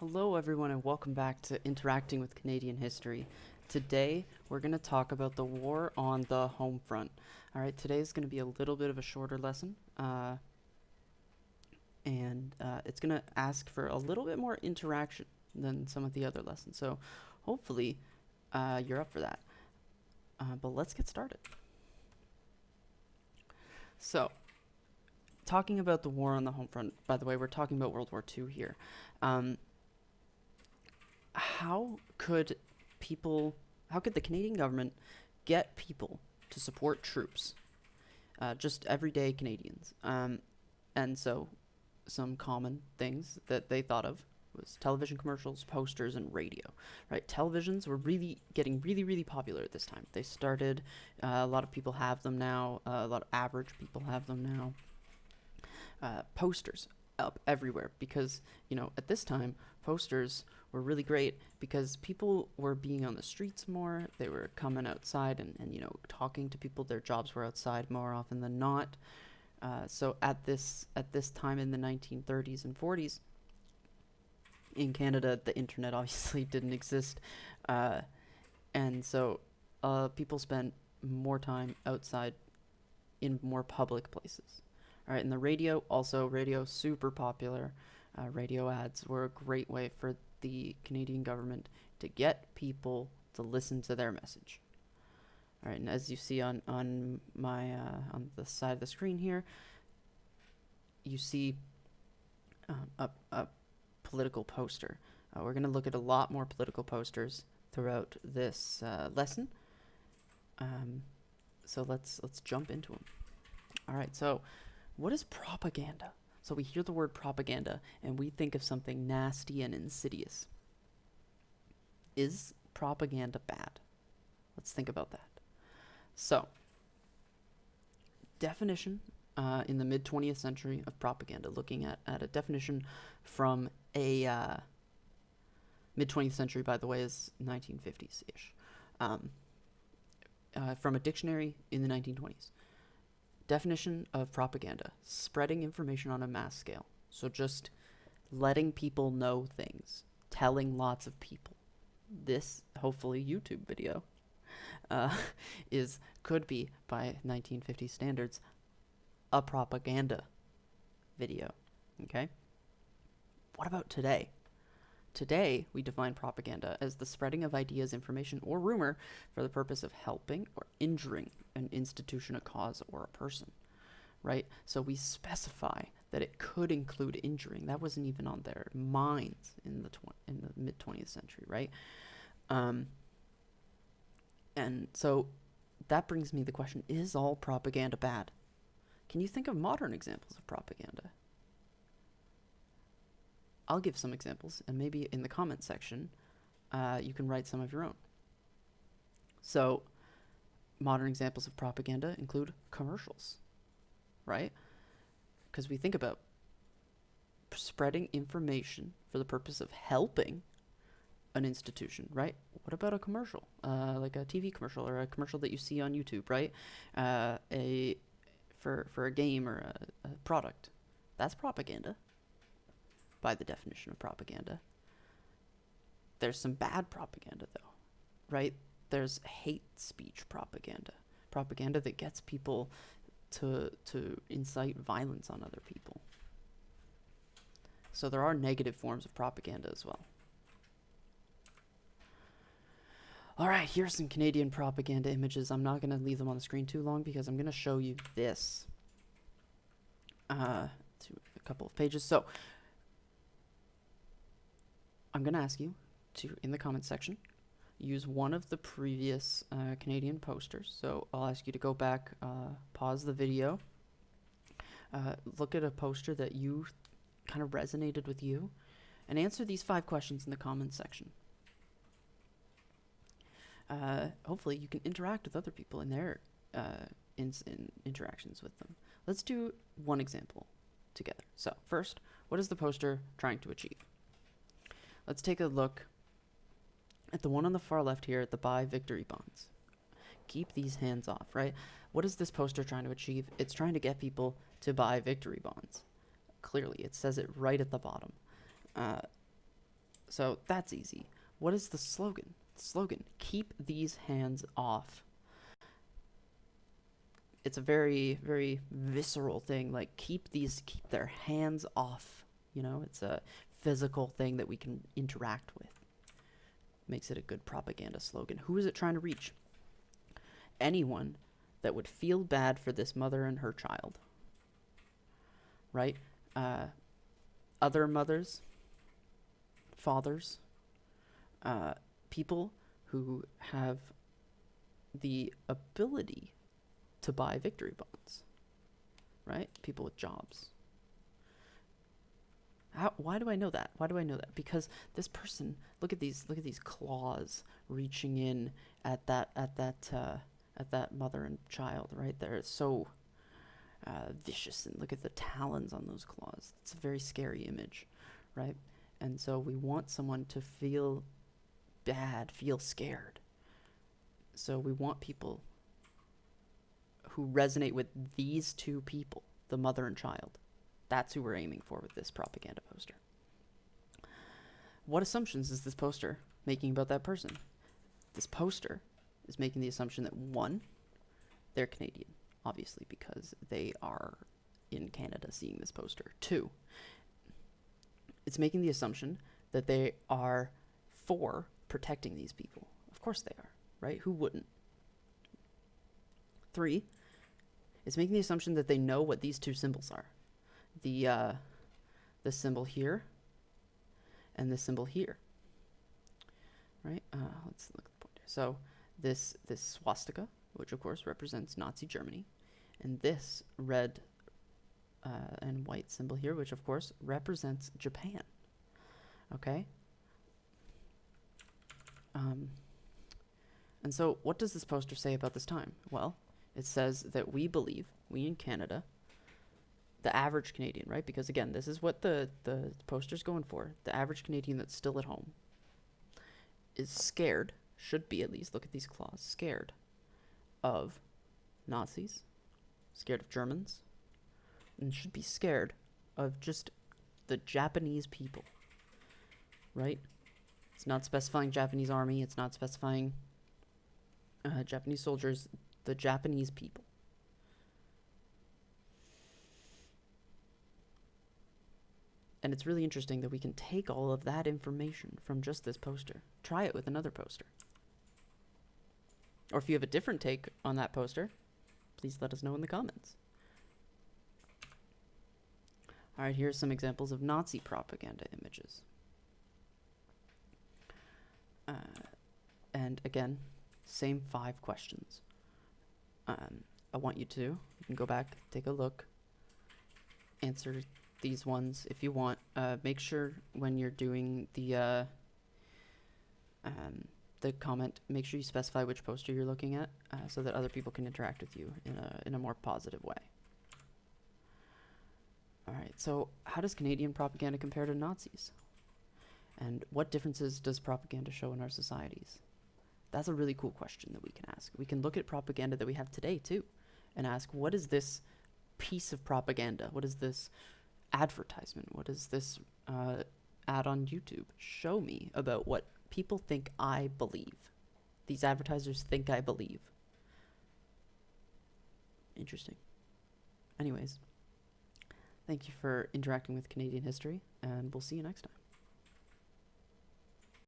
Hello, everyone, and welcome back to Interacting with Canadian History. Today, we're going to talk about the war on the home front. All right, today is going to be a little bit of a shorter lesson, and it's going to ask for a little bit more interaction than some of the other lessons. So, hopefully, you're up for that. But let's get started. So, talking about the war on the home front, by the way, we're talking about World War II here. How could the Canadian government get people to support troops? Just everyday Canadians. And so some common things that they thought of was television commercials, posters, and radio, right? Televisions were getting really popular at this time. They started, a lot of people have them now, a lot of average people have them now. Posters up everywhere because, at this time, posters were really great because people were being on the streets more. They were coming outside and talking to people. Their jobs were outside more often than not. So at this time in the 1930s and 40s, in Canada, the internet obviously didn't exist. And so people spent more time outside in more public places. All right, and the radio, super popular. Radio ads were a great way for the Canadian government to get people to listen to their message. All right, and as you see on my on the side of the screen here, you see a political poster. We're going to look at a lot more political posters throughout this lesson. So let's jump into them. All right, so what is propaganda? So we hear the word propaganda and we think of something nasty and insidious. Is propaganda bad? Let's think about that. So, definition in the mid-20th century of propaganda, looking at a definition from a mid-20th century, by the way, is 1950s-ish, from a dictionary in the 1920s. Definition of propaganda: spreading information on a mass scale. So just letting people know things, telling lots of people. This, hopefully, YouTube video could be, by 1950 standards, a propaganda video. Okay? What about today? Today, we define propaganda as the spreading of ideas, information, or rumor for the purpose of helping or injuring an institution, a cause, or a person, right? So we specify that it could include injuring. That wasn't even on their minds in the mid-20th century, right? And so that brings me the question, is all propaganda bad? Can you think of modern examples of propaganda? I'll give some examples, and maybe in the comment section, you can write some of your own. So, modern examples of propaganda include commercials, right? Because we think about spreading information for the purpose of helping an institution, right? What about a commercial, like a TV commercial or a commercial that you see on YouTube, right? For a game or a product. That's propaganda, by the definition of propaganda. There's some bad propaganda, though, right? There's hate speech propaganda that gets people to incite violence on other people. So there are negative forms of propaganda as well. All right, here's some Canadian propaganda images. I'm not going to leave them on the screen too long because I'm going to show you this to a couple of pages. So I'm going to ask you to, in the comments section, use one of the previous Canadian posters. So I'll ask you to go back, pause the video, look at a poster that you kind of resonated with you, and answer these 5 questions in the comments section. Hopefully you can interact with other people in their in interactions with them. Let's do one example together. So first, what is the poster trying to achieve? Let's take a look at the one on the far left here at the buy victory bonds. Keep these hands off, right? What is this poster trying to achieve? It's trying to get people to buy victory bonds. Clearly, it says it right at the bottom. So that's easy. What is the slogan? The slogan, keep these hands off. It's a very, very visceral thing. Like, keep their hands off. It's a physical thing that we can interact with. Makes it a good propaganda slogan. Who is it trying to reach? Anyone that would feel bad for this mother and her child. Right? Other mothers, fathers, people who have the ability to buy victory bonds, right? People with jobs. Why do I know that? Why do I know that? Because this person, look at these claws reaching in at that mother and child, right there. It's so vicious, and look at the talons on those claws. It's a very scary image, right? And so we want someone to feel bad, feel scared. So we want people who resonate with these two people, the mother and child. That's who we're aiming for with this propaganda poster. What assumptions is this poster making about that person? This poster is making the assumption that, one, they're Canadian, obviously, because they are in Canada seeing this poster. Two, it's making the assumption that they are for protecting these people. Of course they are, right? Who wouldn't? Three, it's making the assumption that they know what these two symbols are. The symbol here and the symbol here, right? Let's look at the pointer. So this swastika, which of course represents Nazi Germany, and this red and white symbol here, which of course represents Japan. Okay. And so what does this poster say about this time? Well, it says that we believe, we in Canada, the average Canadian, right? Because again, this is what the poster's going for. The average Canadian that's still at home is scared, should be at least, look at these claws, scared of Nazis, scared of Germans, and should be scared of just the Japanese people, right? It's not specifying Japanese army, it's not specifying Japanese soldiers, the Japanese people. And it's really interesting that we can take all of that information from just this poster. Try it with another poster. Or if you have a different take on that poster, please let us know in the comments. All right, here's some examples of Nazi propaganda images. And again, same 5 questions. I want you can go back, take a look, answer these ones if you want. Make sure when you're doing the comment, make sure you specify which poster you're looking at, so that other people can interact with you in a more positive way. All right, so how does Canadian propaganda compare to Nazis? And what differences does propaganda show in our societies? That's a really cool question that we can ask. We can look at propaganda that we have today too, and ask, what is this piece of propaganda? What is this advertisement? What is this ad on YouTube show me about what people think I believe? These advertisers think I believe. Interesting. Anyways, thank you for interacting with Canadian history, and we'll see you next time.